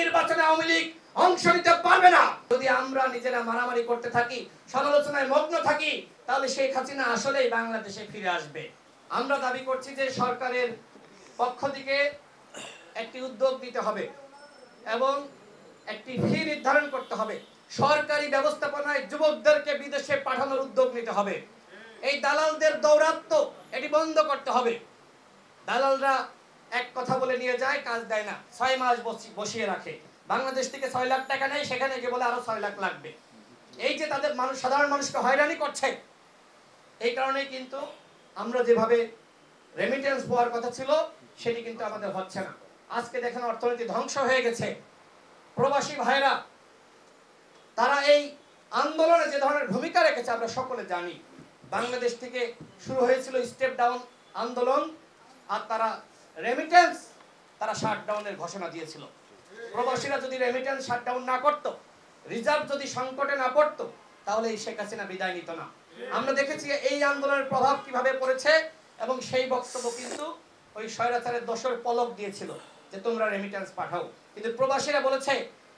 নির্বাচনে আওয়ামী লীগ অংশ নিতে পারবে না। যদি আমরা নিজেরা মারামারি করতে থাকি, সমালোচনায় মগ্ন থাকি, তাহলে শেখ হাসিনা আসলেই বাংলাদেশে ফিরে আসবে। আমরা দাবি করছি যে সরকারের পক্ষ থেকে একটি উদ্যোগ নিতে হবে এবং একটি ফি নির্ধারণ করতে হবে। সরকারি ব্যবস্থাপনায় যুবকদেরকে বিদেশে পাঠানোর উদ্যোগ নিতে হবে। এই দালালদের দৌরাত্ম্য এটি বন্ধ করতে হবে। দালালরা এক কথা বলে নিয়ে যায়, কাজ দেয় না, 6 মাস বসিয়ে রাখে। বাংলাদেশ থেকে 6 লাখ টাকা নেয়, সেখানে গিয়ে বলে আরো 6 লাখ লাগবে। এই যে তাদের সাধারণ মানুষকে হয়রানি করছে, এই কারণে কিন্তু আমরা যেভাবে রেমিটেন্স পাওয়ার কথা ছিল সেটি কিন্তু আমাদের হচ্ছে না। আজকে দেখেন অর্থনীতি ধ্বংস হয়ে গেছে। প্রবাসী ভাইরা তারা এই আন্দোলনে যে ধরনের ভূমিকা রেখেছে আমরা সকলে জানি। বাংলাদেশ থেকে শুরু হয়েছিল স্টেপ ডাউন আন্দোলন, আর তারা রেমিটেন্স শাটডাউনের ঘোষণা দিয়েছিল। প্রবাসীরা যদি রেমিটেন্স শাটডাউন না করত, রিজার্ভ যদি সংকটে না পড়তো, তাহলে এই শেখ হাসিনা বিদায় নিত না। আমরা দেখেছি এই আন্দোলনের প্রভাব কিভাবে পড়েছে, এবং সেই বক্তব্য কিন্তু ওই স্বৈরাচারের দোসর পলক দিয়েছিল যে তোমরা রেমিটেন্স পাঠাও। কিন্তু প্রবাসীরা বলেছে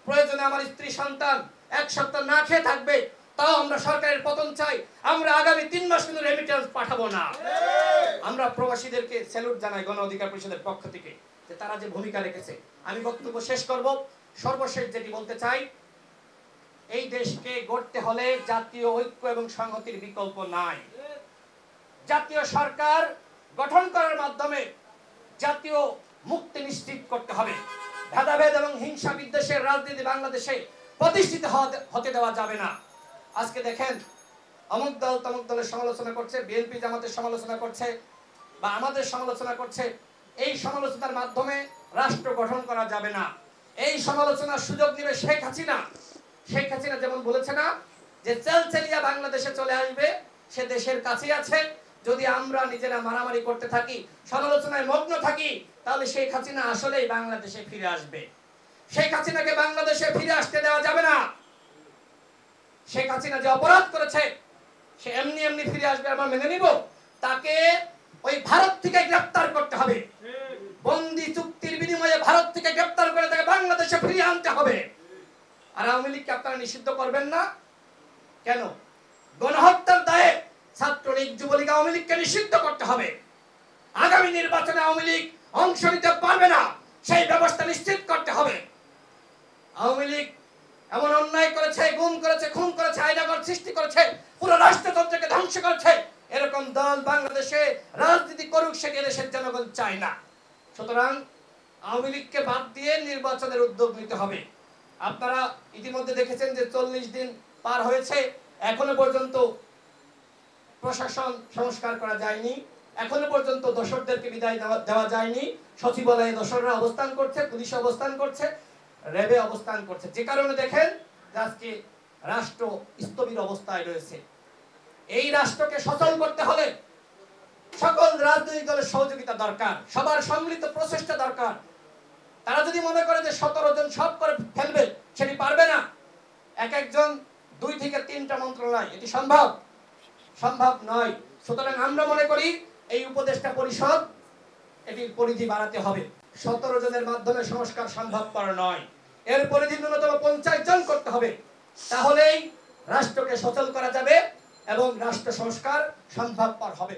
প্রয়োজনে আমার স্ত্রী সন্তান 1 সপ্তাহ না খেয়ে থাকবে, তাও আমরা সরকারের পতন চাই, আমরা আগামী 3 মাস কিন্তু রেমিটেন্স পাঠাবো না। আমরা প্রবাসীদেরকে স্যালুট জানাই গণ অধিকার পরিষদের পক্ষ থেকে যে তারা যে ভূমিকা রেখেছে। আমি বক্তব্য শেষ করব। সর্বশেষ যেটি বলতে চাই, এই দেশকে গড়তে হলে জাতীয় ঐক্য এবং সংহতির বিকল্প নাই। জাতীয় সরকার গঠন করার মাধ্যমে জাতীয় মুক্তি নিশ্চিত করতে হবে। ভেদাভেদ এবং হিংসা বিদ্বেষের রাজনীতি বাংলাদেশে প্রতিষ্ঠিত হতে দেওয়া যাবে না। আজকে দেখেন অমুক দল তমুক দলের সমালোচনা করছে, বিএনপি জামাতের সমালোচনা করছে, বা আমাদের সমালোচনা করছে। এই সমালোচনার মাধ্যমে রাষ্ট্র গঠন করা যাবে না। এই সমালোচনার সুযোগ নেবে শেখ হাসিনা। শেখ হাসিনা যেমন বলেছে না যে চেলচেলিয়া বাংলাদেশে চলে আসবে, সে দেশের কাছেই আছে। যদি আমরা নিজেরা মারামারি করতে থাকি, সমালোচনায় মগ্ন থাকি, তাহলে শেখ হাসিনা আসলেই বাংলাদেশে ফিরে আসবে। শেখ হাসিনাকে বাংলাদেশে ফিরে আসতে দেওয়া যাবে না। শেখ হাসিনা যে অপরাধ করেছে সে এমনি এমনি ফিরে আসবে আমরা মেনে নিব? তাকে ওই ভারত থেকে গ্রেফতার করতে হবে। বন্দি চুক্তির বিনিময়ে ভারত থেকে গ্রেফতার করে তাকে বাংলাদেশে ফিরিয়ে আনতে হবে। আর আওয়ামী লীগকে আপনারা নিষিদ্ধ করবেন না কেন? গণহত্যার দায়ে ছাত্রলীগ, যুবলীগ, আওয়ামী লীগকে নিষিদ্ধ করতে হবে। আগামী নির্বাচনে আওয়ামী লীগ অংশ নিতে পারবে না, সেই ব্যবস্থা নিশ্চিত করতে হবে। আওয়ামী লীগ এমন অন্যায় করেছে, গুম করেছে, খুন করেছে, আইনাগর সৃষ্টি করেছে, পুরো রাষ্ট্রতন্ত্রকে ধ্বংস করেছে। এরকম দল বাংলাদেশে রাজনীতি করুক, সেটি দেশের জনগণ চায় না। সুতরাং আওয়ামী লীগকে বাদ দিয়ে নির্বাচনের উদ্যোগ নিতে হবে। আপনারা ইতিমধ্যে দেখেছেন যে 40 দিন পার হয়েছে, এখনো পর্যন্ত প্রশাসন সংস্কার করা যায়নি, এখনো পর্যন্ত দোসরদেরকে বিদায় দেওয়া যায়নি। সচিবালয়ে দোসররা অবস্থান করছে, পুলিশ অবস্থান করছে, র্যাবে অবস্থান করছে। যে কারণে দেখেন আজকে রাষ্ট্র স্থবির অবস্থায় রয়েছে। এই রাষ্ট্রকে সচল করতে হলে সকল রাজনৈতিক দলের সহযোগিতা দরকার, সবার সম্মিলিত প্রচেষ্টা দরকার। তারা যদি মনে করে যে 17 জন সব করে ফেলবে, সেটি পারবে না। এক একজন 2 থেকে 3টা মন্ত্রণালয়, এটি সম্ভব নয়। সুতরাং আমরা মনে করি এই উপদেষ্টা পরিষদ এটির পরিধি বাড়াতে হবে। 17 জনের মাধ্যমে সংস্কার সম্ভবপর নয়, এর পরিধি ন্যূনতম 50 জন করতে হবে। তাহলেই রাষ্ট্রকে সচল করা যাবে এবং রাষ্ট্র সংস্কার সম্ভবপর হবে।